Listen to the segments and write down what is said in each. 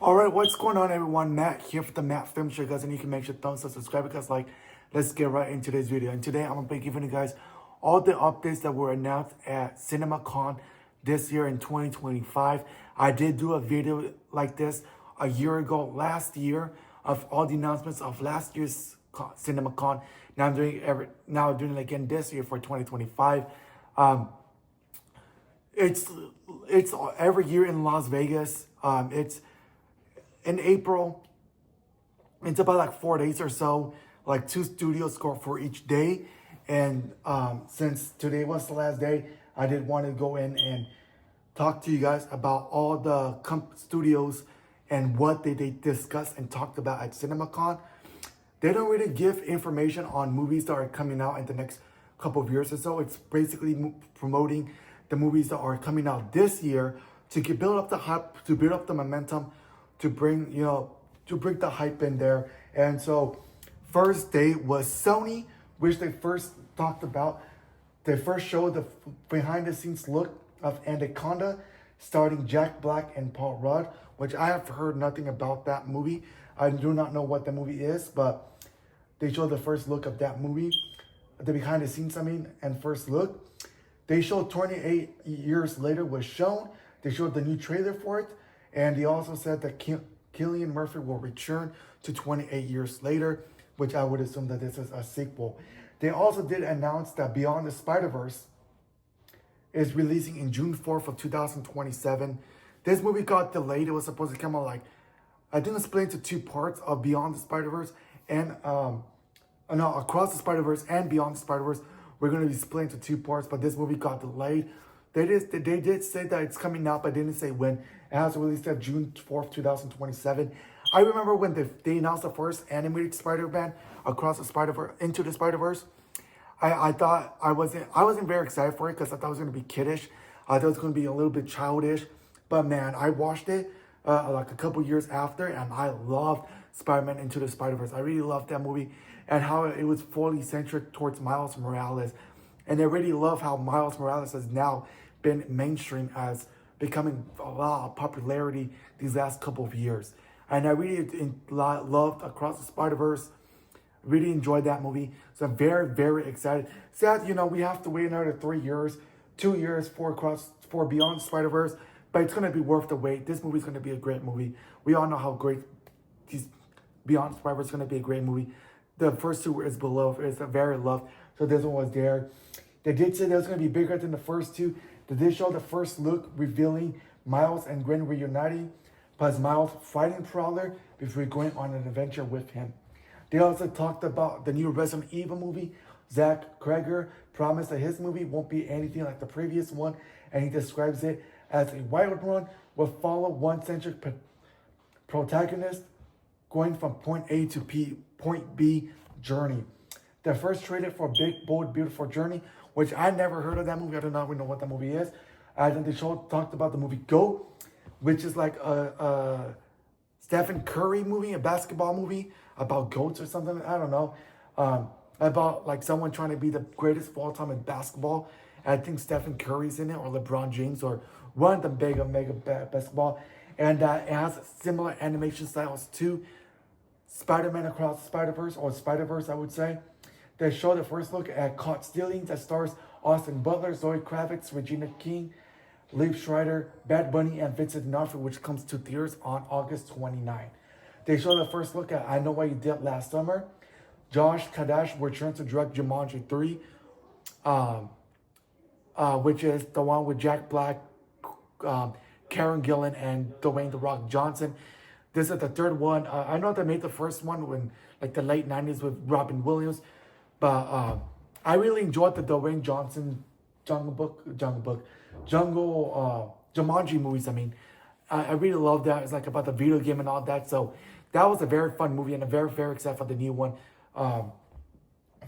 Alright, what's going on everyone? Matt here for the Matt Film Show, guys, and you can make sure thumbs up, subscribe, because let's get right into today's video. And today I'm gonna be giving you guys all the updates that were announced at CinemaCon this year in 2025. I did do a video like this a year ago, last year, of all the announcements of last year's CinemaCon. Now I'm doing it again this year for 2025. It's every year in Las Vegas. It's in April. It's about like 4 days or so, like 2 studios for each day. And since today was the last day, I did want to go in and talk to you guys about all the studios and what they discussed and talked about at CinemaCon. They don't really give information on movies that are coming out in the next couple of years or so. It's basically promoting the movies that are coming out this year to build up the hype, to build up the momentum, to bring the hype in there. And so first day was Sony, which they first talked about. They first showed the behind the scenes look of Anaconda, starring Jack Black and Paul Rudd, which I have heard nothing about that movie. I do not know what the movie is, but they showed the first look of that movie, the behind the scenes, and first look. They showed 28 years later was shown. They showed the new trailer for it. And they also said that Cillian Murphy will return to 28 years later, which I would assume that this is a sequel. They also did announce that Beyond the Spider-Verse is releasing in June 4th of 2027. This movie got delayed. It was supposed to come out I think it's split into 2 parts of Beyond the Spider-Verse and Across the Spider-Verse and Beyond the Spider-Verse. We're going to be split into 2 parts, but this movie got delayed. They did say that it's coming out, but they didn't say when. It has released at June 4th, 2027. I remember when they announced the first animated Spider-Man Across the Spider-Verse, Into the Spider-Verse. I thought I wasn't very excited for it because I thought it was going to be kiddish. I thought it was going to be a little bit childish. But man, I watched it like a couple years after, and I loved Spider-Man Into the Spider-Verse. I really loved that movie and how it was fully centric towards Miles Morales. And I really love how Miles Morales has now been mainstream as becoming a lot of popularity these last couple of years. And I really loved Across the Spider-Verse. Really enjoyed that movie. So I'm very, very excited. Sad, we have to wait another 3 years, 2 years for Beyond Spider-Verse. But it's going to be worth the wait. This movie is going to be a great movie. We all know how great Beyond Spider-Verse is going to be a great movie. The first 2 is beloved. It's very loved. So this one was there. They did say that was going to be bigger than the first 2. They did show the first look revealing Miles and Gwen reuniting, plus Miles fighting Prowler before going on an adventure with him. They also talked about the new Resident Evil movie. Zach Kreger promised that his movie won't be anything like the previous one, and he describes it as a wild run will follow one centric protagonist going from point A to point B journey. The first trailer for Big, Bold, Beautiful Journey, which I never heard of that movie. I do not even know what that movie is. And then the show talked about the movie Go, which is like a Stephen Curry movie, a basketball movie about goats or something. I don't know. About like someone trying to be the greatest of all time in basketball. And I think Stephen Curry's in it, or LeBron James, or one of them mega basketball. And it has similar animation styles to Spider-Man Across the Spider-Verse, or Spider-Verse, I would say. They showed the first look at Caught Stealing that stars Austin Butler, Zoe Kravitz, Regina King, Liev Schreiber, Bad Bunny, and Vincent D'Onofrio, which comes to theaters on August 29. They showed the first look at I Know What You Did Last Summer. Josh Kadash returns to direct Jumanji 3, which is the one with Jack Black, Karen Gillan, and Dwayne "The Rock" Johnson. This is the 3rd one. I know they made the first one in like the late 90s with Robin Williams. But I really enjoyed the Dwayne Johnson Jumanji movies. I really love that. It's like about the video game and all that. So that was a very fun movie, and I'm very, very excited for the new one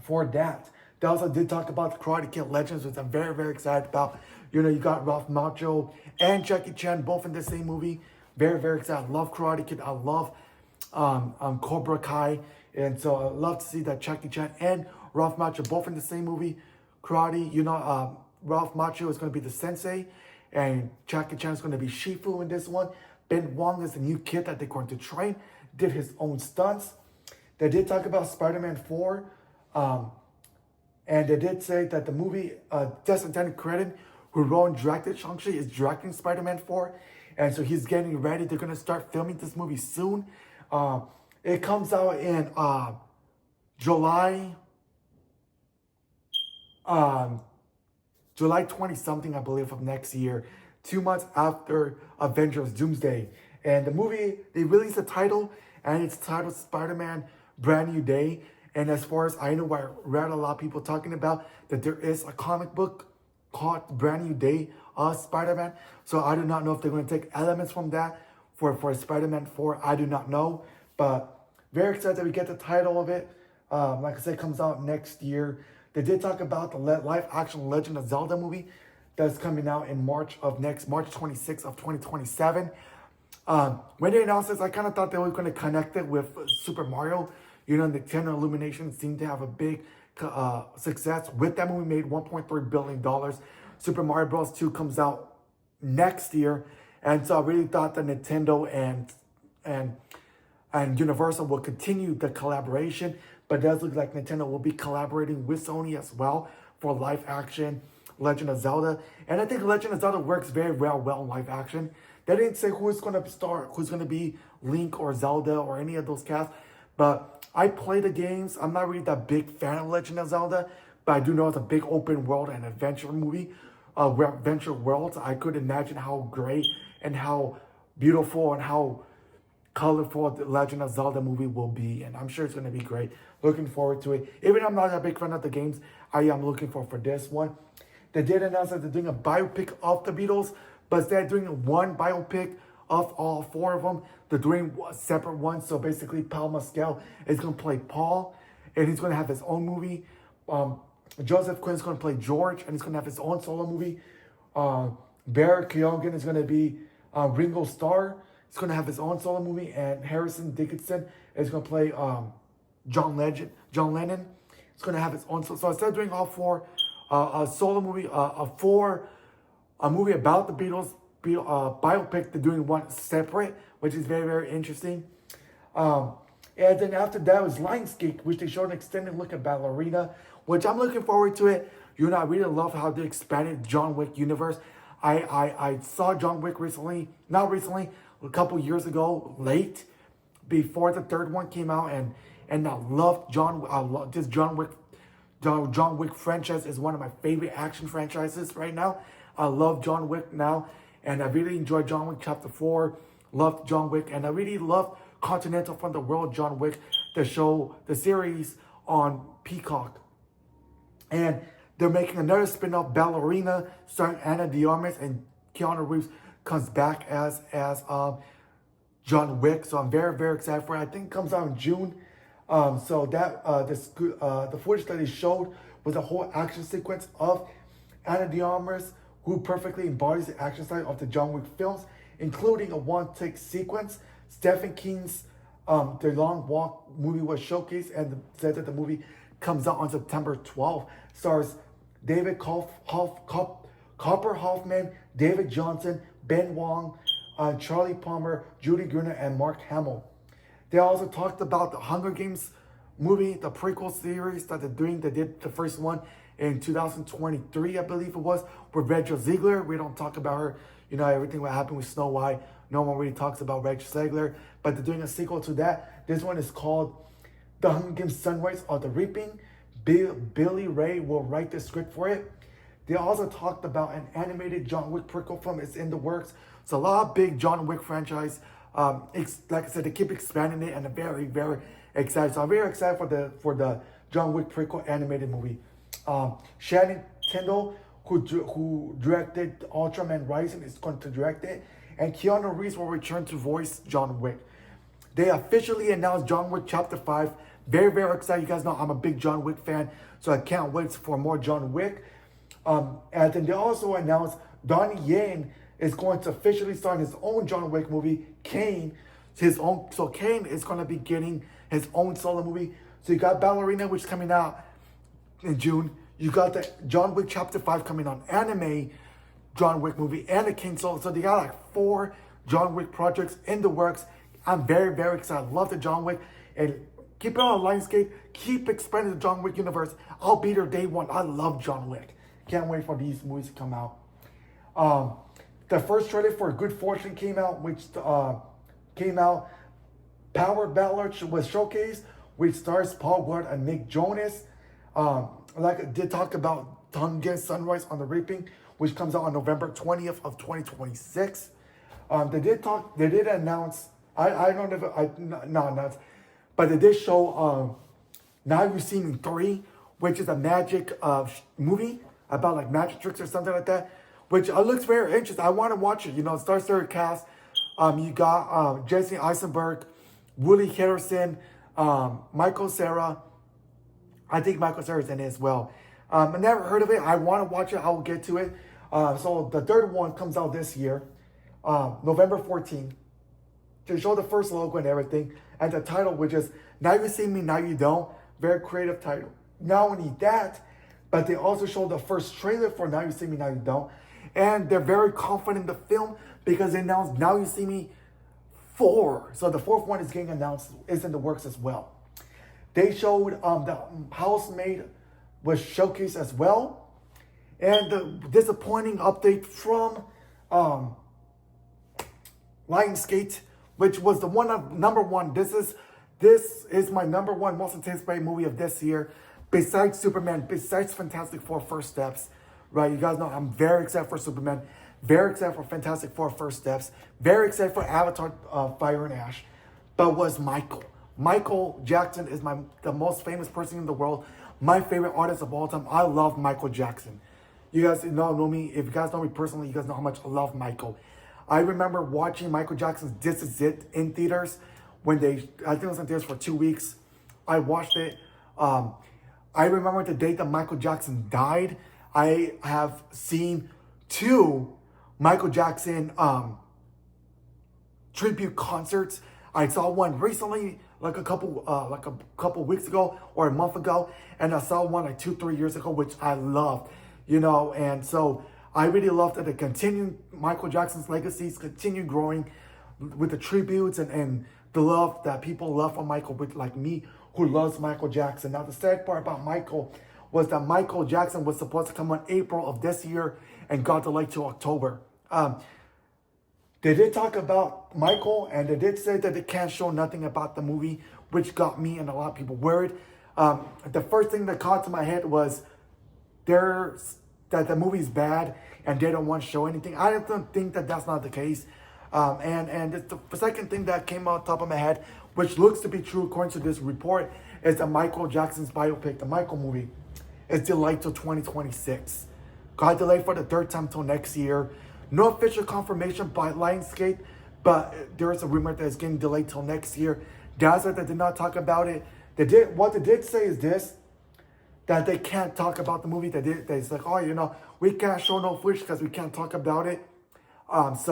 for that. They also did talk about the Karate Kid Legends, which I'm very, very excited about. You got Ralph Macchio and Jackie Chan both in the same movie. Very, very excited. I love Karate Kid. I love Cobra Kai. And so I love to see that Jackie Chan and Ralph Macchio both in the same movie. Karate, Ralph Macchio is going to be the sensei, and Jackie Chan is going to be Shifu in this one. Ben Wong is the new kid that they're going to train, did his own stunts. They did talk about Spider-Man 4, and they did say that the movie, Destin Credit, who wrote and directed Shang-Chi, is directing Spider-Man 4. And so he's getting ready. They're going to start filming this movie soon. It comes out in July, July 20 something, I believe, of next year, 2 months after Avengers Doomsday. And the movie, they released the title, and it's titled Spider-Man Brand New Day. And as far as I know, I read a lot of people talking about that there is a comic book called Brand New Day of Spider-Man. So I do not know if they're going to take elements from that for Spider-Man 4. I do not know. But very excited that we get the title of it. Like I said, it comes out next year. They did talk about the live-action Legend of Zelda movie that's coming out in March 26th of 2027. When they announced this, I kind of thought they were going to connect it with Super Mario. You know, Nintendo Illumination seemed to have a big success with that movie, made $1.3 billion. Super Mario Bros. 2 comes out next year. And so I really thought that Nintendo and Universal will continue the collaboration. But it does look like Nintendo will be collaborating with Sony as well for live action Legend of Zelda. And I think Legend of Zelda works very well in live action. They didn't say who's going to start, who's going to be Link or Zelda or any of those casts. But I play the games. I'm not really that big fan of Legend of Zelda, but I do know it's a big open world and adventure movie. Adventure worlds. I could imagine how great and how beautiful and how colorful the Legend of Zelda movie will be. And I'm sure it's going to be great. Looking forward to it. Even though I'm not a big fan of the games, I am looking forward for this one. They did announce that they're doing a biopic of the Beatles, but instead of doing one biopic of all 4 of them, they're doing separate ones. So basically, Paul Mescal is going to play Paul, and he's going to have his own movie. Joseph Quinn is going to play George, and he's going to have his own solo movie. Barry Keoghan is going to be Ringo Starr. He's going to have his own solo movie, and Harrison Dickinson is going to play John Lennon. He's going to have his own. So instead of doing all 4 a solo movie, a movie about the Beatles, biopic, they're doing one separate, which is very, very interesting. And then after that was Lionsgate, which they showed an extended look at Ballerina, which I'm looking forward to it. You know, I really love how they expanded John Wick universe. I saw John Wick not recently, a couple years ago, late, before the 3rd one came out, and I loved this John Wick franchise is one of my favorite action franchises right now. I love John Wick now, and I really enjoyed John Wick Chapter 4. Loved John Wick, and I really loved Continental from the World John Wick, the series on Peacock. And they're making another spin-off, Ballerina, starring Ana de Armas, and Keanu Reeves comes back as John Wick. So I'm very, very excited for it. I think it comes out in June. So that the footage that they showed was a whole action sequence of Ana de Armas, who perfectly embodies the action style of the John Wick films, including a one-take sequence. Stephen King's The Long Walk movie was showcased, and said that the movie comes out on September 12th. Stars David Copper Hoffman, David Johnson, Ben Wong, Charlie Palmer, Judy Gruner, and Mark Hamill. They also talked about the Hunger Games movie, the prequel series that they're doing. They did the first one in 2023, I believe it was, with Rachel Ziegler. We don't talk about her. You know, everything that happened with Snow White. No one really talks about Rachel Ziegler. But they're doing a sequel to that. This one is called The Hunger Games Sunrise of the Reaping. Billy Ray will write the script for it. They also talked about an animated John Wick prequel film is in the works. It's a lot of big John Wick franchise. Like I said, they keep expanding it, and I'm very, very excited. So I'm very excited for the John Wick prequel animated movie. Shannon Kendall, who directed Ultraman Rising, is going to direct it, and Keanu Reeves will return to voice John Wick. They officially announced John Wick Chapter 5. Very, very excited. You guys know I'm a big John Wick fan, so I can't wait for more John Wick. And then they also announced Donnie Yen is going to officially start his own John Wick movie, Kane. So Kane is going to be getting his own solo movie. So you got Ballerina, which is coming out in June. You got the John Wick Chapter 5 coming on, anime John Wick movie, and a Kane solo. So they got like 4 John Wick projects in the works. I'm very, very excited. Love the John Wick. And keep it on Lionsgate. Keep expanding the John Wick universe. I'll be there day one. I love John Wick. Can't wait for these movies to come out. The first trailer for Good Fortune came out, Power Ballad was showcased, which stars Paul Rudd and Nick Jonas. Like I did talk about Tongue Against Sunrise on the Reaping, which comes out on November 20th of 2026. They did announce, I don't know, not announce, but they did show Now You See Me 3, which is a magic movie about like magic tricks or something like that, which looks very interesting. I want to watch it. You know, star cast. You got Jesse Eisenberg, Woody Harrelson, Michael Cera. I think Michael Cera's in it as well. I never heard of it. I want to watch it. I will get to it. So the third one comes out this year, November 14th. To show the first logo and everything. And the title, which is Now You See Me, Now You Don't. Very creative title. Not only that, but they also showed the first trailer for Now You See Me, Now You Don't. And they're very confident in the film because they announced Now You See Me 4. So the fourth one is getting announced, is in the works as well. They showed the Housemaid was showcased as well. And the disappointing update from Lionsgate, which was the one of number one. This is my number one most anticipated movie of this year. Besides Superman, besides Fantastic Four First Steps, right? You guys know I'm very excited for Superman, very excited for Fantastic Four First Steps, very excited for Avatar Fire and Ash, but was Michael. Michael Jackson is the most famous person in the world, my favorite artist of all time. I love Michael Jackson. You guys know me. If you guys know me personally, you guys know how much I love Michael. I remember watching Michael Jackson's This Is It in theaters when I think it was in theaters for 2 weeks. I watched it. I remember the day that Michael Jackson died. I have seen 2 Michael Jackson tribute concerts. I saw one recently, like a couple weeks ago or a month ago, and I saw one like 2-3 years ago, which I loved, you know. And so I really love that they continue Michael Jackson's legacies, continue growing with the tributes and the love that people love for Michael, with like me, who loves Michael Jackson. Now, the sad part about Michael was that Michael Jackson was supposed to come on April of this year and got delayed to October. They did talk about Michael, and they did say that they can't show nothing about the movie, which got me and a lot of people worried. The first thing that caught to my head was that the movie's bad and they don't want to show anything. I don't think that that's not the case. And the second thing that came out top of my head, which looks to be true according to this report, is that Michael Jackson's biopic, the Michael movie, is delayed till 2026. Got delayed for the third time till next year. No official confirmation by Lionsgate, but there is a rumor that it's getting delayed till next year. Dazzler, that did not talk about it. What they did say is this, that they can't talk about the movie. It's like, oh, you know, we can't show no footage because we can't talk about it. That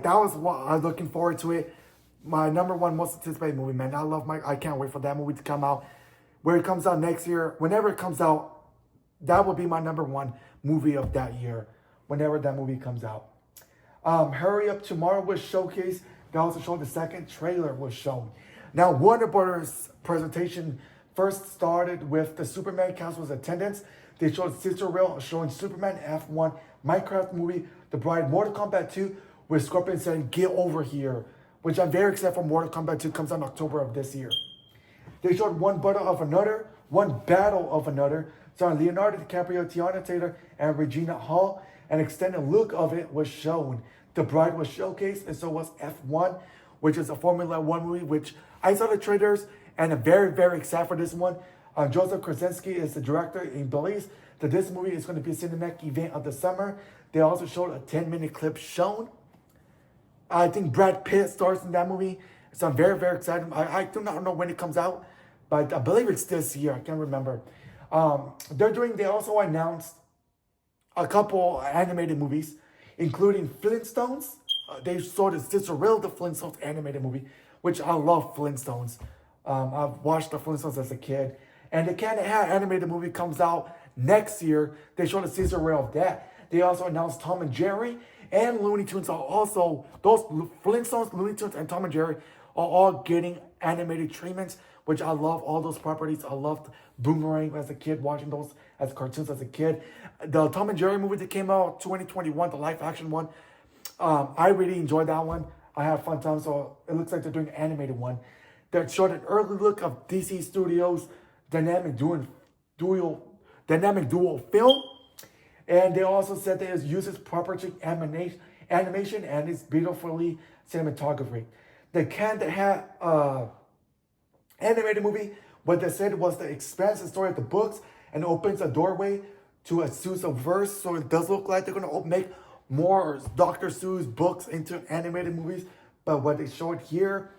was what I was looking forward to it. My number one most anticipated movie, man. I can't wait for that movie to come out. Where it comes out next year, whenever it comes out, that will be my number one movie of that year, whenever that movie comes out. Hurry Up Tomorrow was showcased. They also showed the second trailer was shown. Now, Warner Brothers presentation first started with the Superman cast was attendance. They showed sister reel showing Superman F1, Minecraft movie, The Bride, Mortal Kombat 2, with Scorpion saying, "Get over here," which I'm very excited for. Mortal Kombat 2 comes out in October of this year. They showed One Battle of Another, starring Leonardo DiCaprio, Tiana Taylor, and Regina Hall. An extended look of it was shown. The Bride was showcased, and so was F1, which is a Formula One movie, which I saw the trailers, and I'm very, very excited for this one. Joseph Krasinski is the director. He believes that this movie is going to be a cinematic event of the summer. They also showed a 10-minute clip shown. I think Brad Pitt stars in that movie, so I'm very, very excited. I do not know when it comes out, but I believe it's this year. I can't remember. They also announced a couple animated movies, including Flintstones. They showed the Sister Real, the Flintstones animated movie, which I love Flintstones. I've watched the Flintstones as a kid. And the Cat in the Hat animated movie comes out next year. They showed a Sister Real of that. They also announced Tom and Jerry, and Looney Tunes are also, those Flintstones, Looney Tunes, and Tom and Jerry are all getting animated treatments, which I love all those properties. I loved Boomerang as a kid, watching those as cartoons as a kid. The Tom and Jerry movie that came out 2021, the live action one, I really enjoyed that one. I had fun time, so it looks like they're doing an animated one that showed an early look of DC Studios' dynamic duo film. And they also said that it uses property animation and it's beautifully cinematography. The Can That Hat animated movie, what they said was that expands the story of the books and opens a doorway to a Seuss verse. So it does look like they're going to make more Dr. Seuss books into animated movies. But what they showed here,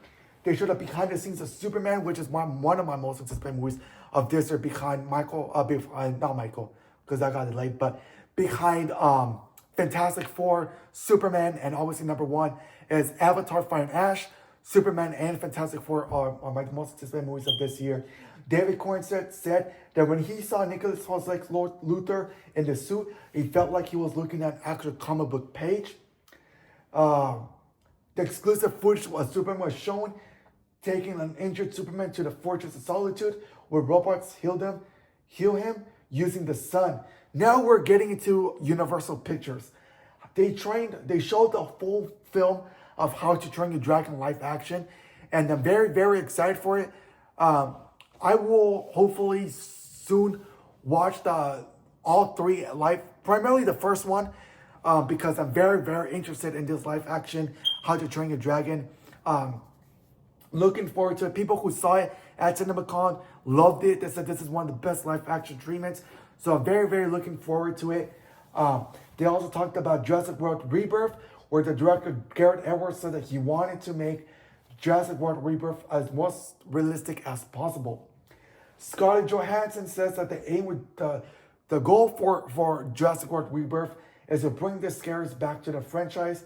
they showed a behind the scenes of Superman, which is one of my most anticipated movies of this year, behind not Michael, because I got it late, but behind Fantastic Four, Superman, and obviously number one is Avatar: Fire and Ash. Superman and Fantastic Four are my most anticipated movies of this year. David Corn said that when he saw Nicholas Holt's Lex Luthor in the suit, he felt like he was looking at an actual comic book page. The exclusive footage of Superman was shown taking an injured Superman to the Fortress of Solitude, where robots heal him using the sun. Now we're getting into Universal Pictures. They showed the full film of How to Train Your Dragon live action, and I'm very, very excited for it. I will hopefully soon watch all three live, primarily the first one, because I'm very, very interested in this live action How to Train Your Dragon. Looking forward to it. People who saw it at CinemaCon loved it. They said this is one of the best live action treatments. So I'm very, very looking forward to it. They also talked about Jurassic World Rebirth, where the director Garrett Edwards said that he wanted to make Jurassic World Rebirth as most realistic as possible. Scarlett Johansson says that the aim with the goal for Jurassic World Rebirth is to bring the scares back to the franchise.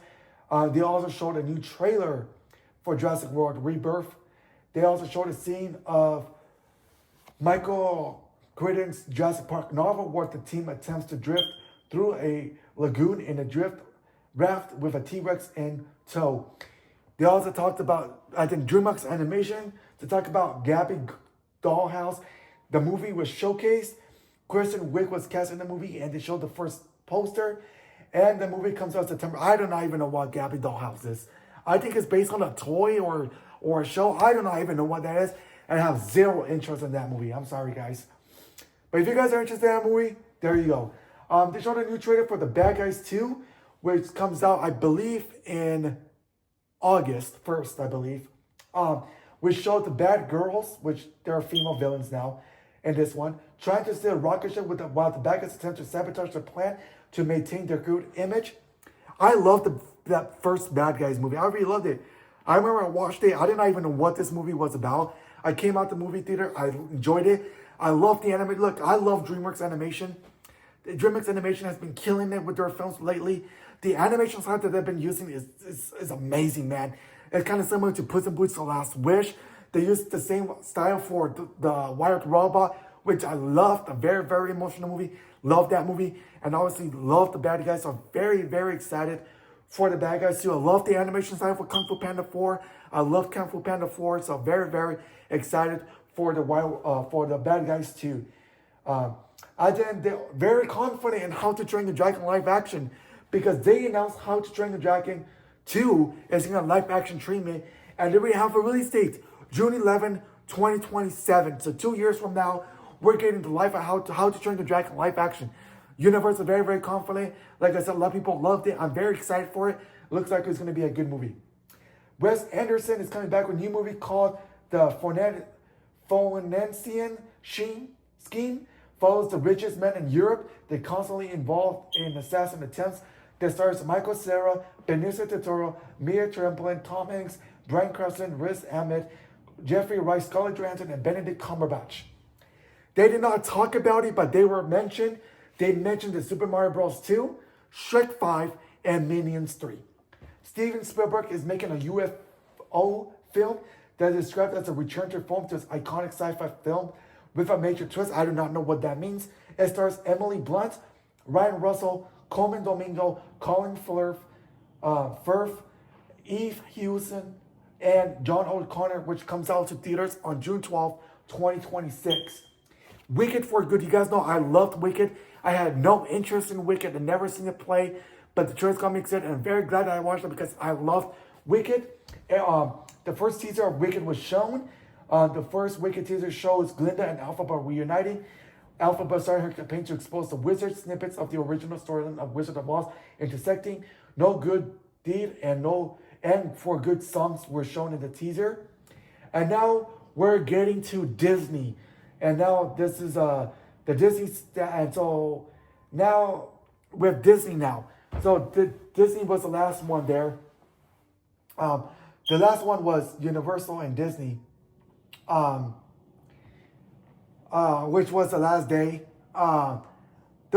They also showed a new trailer for Jurassic World Rebirth. They also showed a scene of Michael Crichton's Jurassic Park novel, where the team attempts to drift through a lagoon in a drift raft with a T-Rex in tow. They also talked about, I think, DreamWorks Animation to talk about Gabby Dollhouse. The movie was showcased. Kristen Wiig was cast in the movie, and they showed the first poster. And the movie comes out September. I do not even know what Gabby Dollhouse is. I think it's based on a toy or a show. I do not even know what that is. And I have zero interest in that movie. I'm sorry, guys. But if you guys are interested in that movie, there you go. They showed a new trailer for The Bad Guys 2, which comes out, I believe, in August 1st, I believe. Which showed the bad girls, which there are female villains now in this one, trying to steal a rocket ship while the bad guys attempt to sabotage their plan to maintain their good image. I loved that first Bad Guys movie. I really loved it. I remember I watched it. I did not even know what this movie was about. I came out the movie theater. I enjoyed it. I love the anime. Look, I love DreamWorks Animation. DreamWorks Animation has been killing it with their films lately. The animation style that they've been using is amazing, man. It's kind of similar to Puss in Boots: The Last Wish. They used the same style for the Wild Robot, which I loved. A very, very emotional movie. Loved that movie. And obviously loved The Bad Guys. So I'm very, very excited for The Bad Guys 2. I love the animation style for Kung Fu Panda 4. I love Kung Fu Panda 4. So very, very excited for the Bad Guys 2. They're very confident in How to Train Your Dragon live action, because they announced How to Train Your Dragon 2 is in a live action treatment, and they already have a release date, June 11, 2027. So 2 years from now, we're getting the How to Train Your Dragon live action. Universe is very, very confident. Like I said, a lot of people loved it. I'm very excited for it. Looks like it's going to be a good movie. Wes Anderson is coming back with a new movie called The Financian Scheme. Follows the richest men in Europe. They're constantly involved in assassin attempts. That stars Michael Cera, Benicio del Toro, Mia Tramplin, Tom Hanks, Bryan Cranston, Riz Ahmed, Jeffrey Wright, Scarlett Johansson, and Benedict Cumberbatch. They did not talk about it, but they were mentioned. They mentioned the Super Mario Bros. 2, Shrek 5, and Minions 3. Steven Spielberg is making a UFO film that is described as a return to form to his iconic sci-fi film with a major twist. I do not know what that means. It stars Emily Blunt, Ryan Russell, Coleman Domingo, Colin Firth, Firth, Eve Hewson, and John O'Connor, which comes out to theaters on June 12th, 2026. Wicked for good. You guys know I loved Wicked. I had no interest in Wicked and never seen it play, but the trailer got me excited, and I'm very glad that I watched it because I loved Wicked. The first teaser of Wicked was shown. The first Wicked teaser shows Glinda and Elphaba reuniting. Elphaba starting her campaign to expose the wizard snippets of the original storyline of Wizard of Oz intersecting. No good deed and for good songs were shown in the teaser. And now we're getting to Disney. And now this is the Disney, and so now with Disney now. So Disney was the last one there. The last one was Universal and Disney, which was the last day. There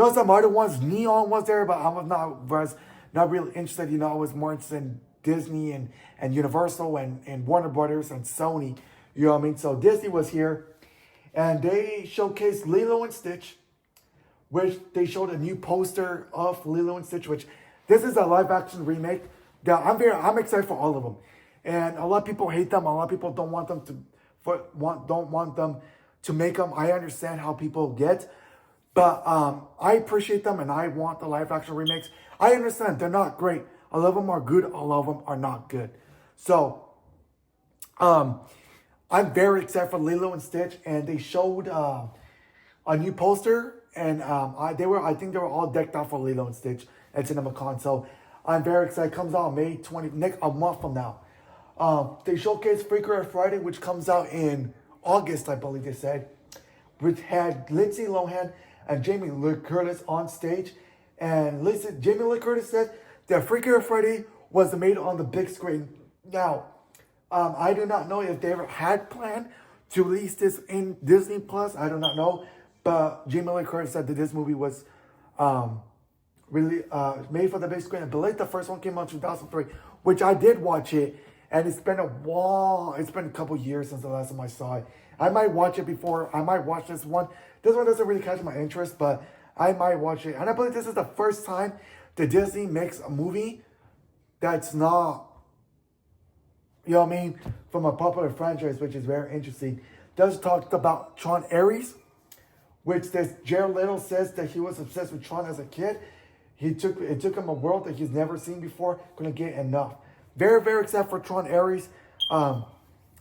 was some other ones. Neon was there, but I was not really interested. I was more interested in Disney and Universal and Warner Brothers and Sony. You know what I mean? So Disney was here, and they showcased Lilo and Stitch, which they showed a new poster of Lilo and Stitch, which this is a live action remake. That I'm excited for all of them. And a lot of people hate them. A lot of people don't want them to make them. I understand how people get, but I appreciate them and I want the live action remakes. I understand they're not great. A lot of them are good. A lot of them are not good. So I'm very excited for Lilo and Stitch, and they showed a new poster, and I think they were all decked out for Lilo and Stitch at CinemaCon. So I'm very excited. It comes out May 20th, a month from now. They showcased Freaker Friday, which comes out in August, I believe they said, which had Lindsay Lohan and Jamie Lee Curtis on stage. And Jamie Lee Curtis said that Freaker Friday was made on the big screen. Now, I do not know if they ever had planned to release this in Disney Plus. I do not know. But Jamie Lee Curtis said that this movie was really made for the big screen. I believe the first one came out in 2003, which I did watch it. And it's been a while. It's been a couple years since the last time I saw it. I might watch it before. I might watch this one. This one doesn't really catch my interest, but I might watch it. And I believe this is the first time that Disney makes a movie that's not, you know what I mean, from a popular franchise, which is very interesting. Does talk about Tron Ares, which Jared Leto says that he was obsessed with Tron as a kid. It took him a world that he's never seen before. Couldn't get enough. Very, very excited for Tron Ares.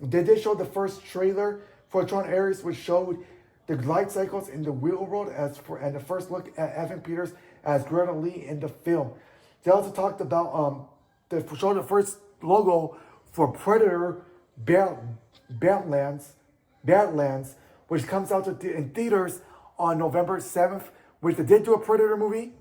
They did show the first trailer for Tron Ares, which showed the glide cycles in the real world and the first look at Evan Peters as Greta Lee in the film. They also talked about they showed the first logo for Predator Badlands, which comes out in theaters on November 7th, which they did do a Predator movie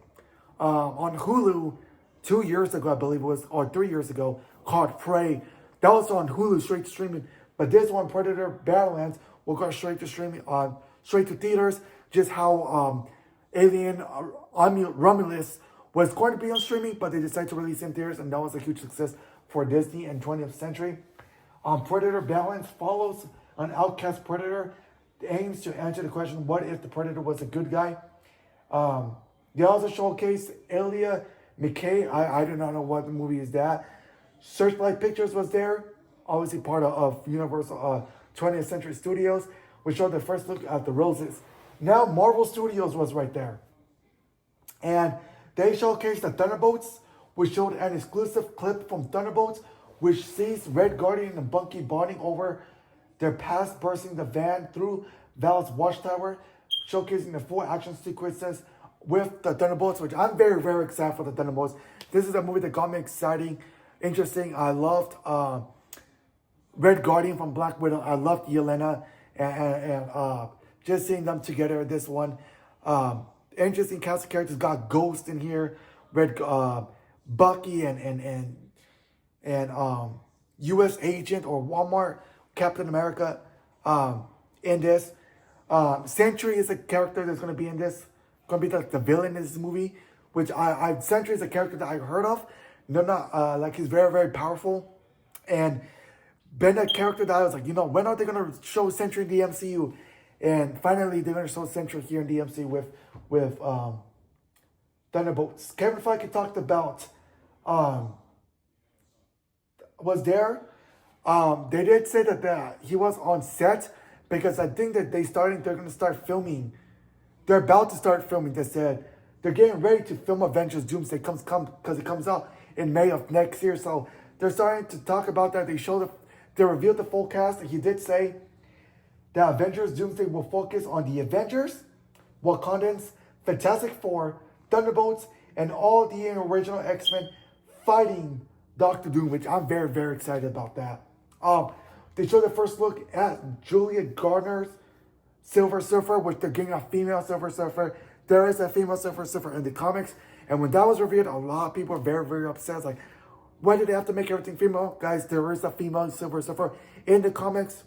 on Hulu 2 years ago, I believe it was, or 3 years ago, called Prey. That was on Hulu, straight to streaming. But this one, Predator Badlands, will go straight to streaming, straight to theaters. Just how Alien Romulus was going to be on streaming, but they decided to release in theaters, and that was a huge success for Disney in 20th century. Predator Badlands follows an outcast predator, aims to answer the question, what if the predator was a good guy? They also showcased Elia McKay. I do not know what the movie is that. Searchlight Pictures was there, obviously part of Universal 20th Century Studios, which showed the first look at the roses. Now Marvel Studios was right there. And they showcased the Thunderbolts, which showed an exclusive clip from Thunderbolts, which sees Red Guardian and Bucky bonding over their past, bursting the van through Val's watchtower, showcasing the full action sequences with the Thunderbolts, which I'm very, very excited for the Thunderbolts. This is a movie that got me exciting, interesting. I loved Red Guardian from Black Widow. I loved Yelena and just seeing them together in this one. Interesting cast of characters. Got Ghost in here, Bucky and U.S. Agent or Walmart Captain America in this. Sentry is a character that's going to be in this. Going to be like the villain in this movie, which Sentry is a character that I heard of. No, not like he's very, very powerful, and been a character that I was like, when are they going to show Sentry in the MCU? And finally, they're going to show Sentry here in the MCU with Thunderbolts. Kevin Feige talked about was there. They did say that he was on set because I think that they're going to start filming. They're about to start filming. They said they're getting ready to film Avengers Doomsday because it comes out in May of next year. So they're starting to talk about that. They revealed the full cast. And he did say that Avengers Doomsday will focus on the Avengers, Wakandans, Fantastic Four, Thunderbolts, and all the original X-Men fighting Doctor Doom, which I'm very, very excited about that. They showed the first look at Julia Gardner's Silver Surfer, which they're getting a female Silver Surfer. There is a female Silver Surfer in the comics. And when that was revealed, a lot of people were very, very upset. It's like, why did they have to make everything female? Guys, there is a female Silver Surfer in the comics.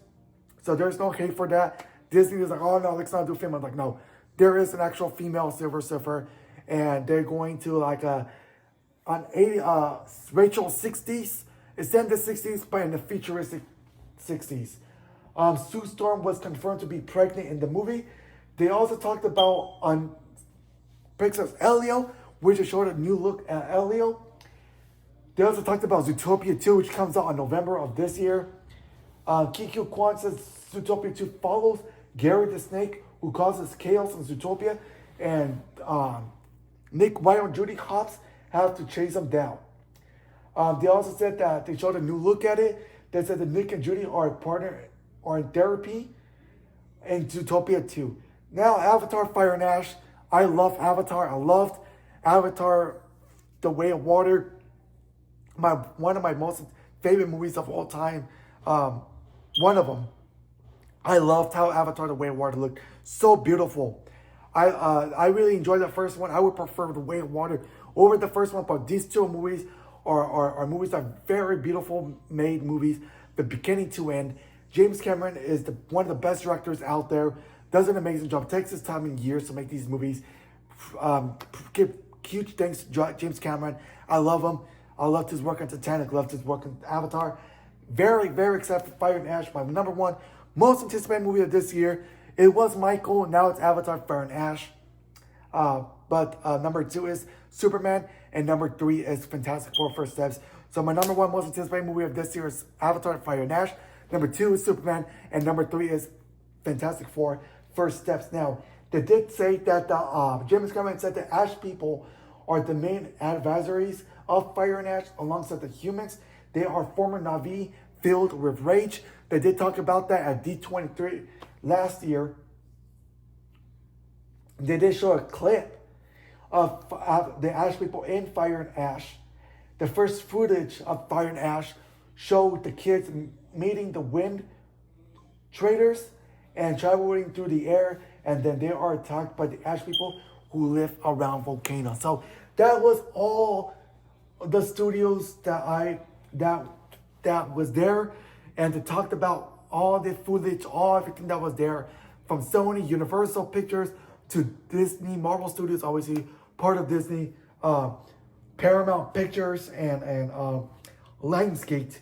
So there's no hate for that. Disney is like, oh no, let's not do female. I'm like, no, there is an actual female Silver Surfer. And they're going to like Rachel 60s. It's in the 60s, but in the futuristic 60s. Sue Storm was confirmed to be pregnant in the movie. They also talked about on Pixar's Elio, which showed a new look at Elio. They also talked about Zootopia 2, which comes out in November of this year. Kikyo Kwan says Zootopia 2 follows Gary the Snake, who causes chaos in Zootopia, and Nick White and Judy Hopps have to chase him down. They also said that they showed a new look at it. They said that Nick and Judy are a partner or in therapy in Zootopia 2. Now, Avatar, Fire and Ash. I love Avatar. I loved Avatar, The Way of Water. One of my most favorite movies of all time. One of them. I loved how Avatar, The Way of Water looked. So beautiful. I really enjoyed the first one. I would prefer The Way of Water over the first one, but these two movies are movies that are very beautiful made movies, the beginning to end. James Cameron is one of the best directors out there. Does an amazing job. Takes his time and years to make these movies. Give huge thanks to James Cameron. I love him. I loved his work on Titanic. Loved his work on Avatar. Very, very excited for Fire and Ash. My number one most anticipated movie of this year. It was Michael. Now it's Avatar, Fire and Ash. But number 2 is Superman. And number 3 is Fantastic Four First Steps. So my number one most anticipated movie of this year is Avatar, Fire and Ash. Number 2 is Superman. And number 3 is Fantastic Four First Steps. Now, they did say that James Cameron said the Ash people are the main adversaries of Fire and Ash alongside the humans. They are former Na'vi filled with rage. They did talk about that at D23 last year. They did show a clip of the Ash people in Fire and Ash. The first footage of Fire and Ash showed the kids meeting the wind traders and traveling through the air, and then they are attacked by the Ash people who live around volcanoes. So that was all the studios that was there, and they talked about all the footage, everything that was there, from Sony, Universal Pictures to Disney, Marvel Studios, obviously part of Disney, Paramount Pictures, and Lionsgate.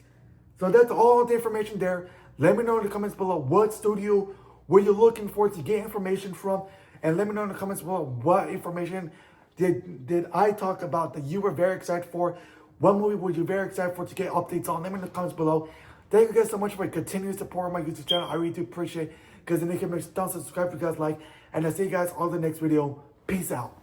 So that's all the information there. Let me know in the comments below what studio were you looking for to get information from, and let me know in the comments below what information did I talk about that you were very excited for. What movie were you very excited for to get updates on? Let me know in the comments below. Thank you guys so much for continuing support of my YouTube channel. I really do appreciate it, because it makes me subscribe if you guys like. And I'll see you guys on the next video. Peace out.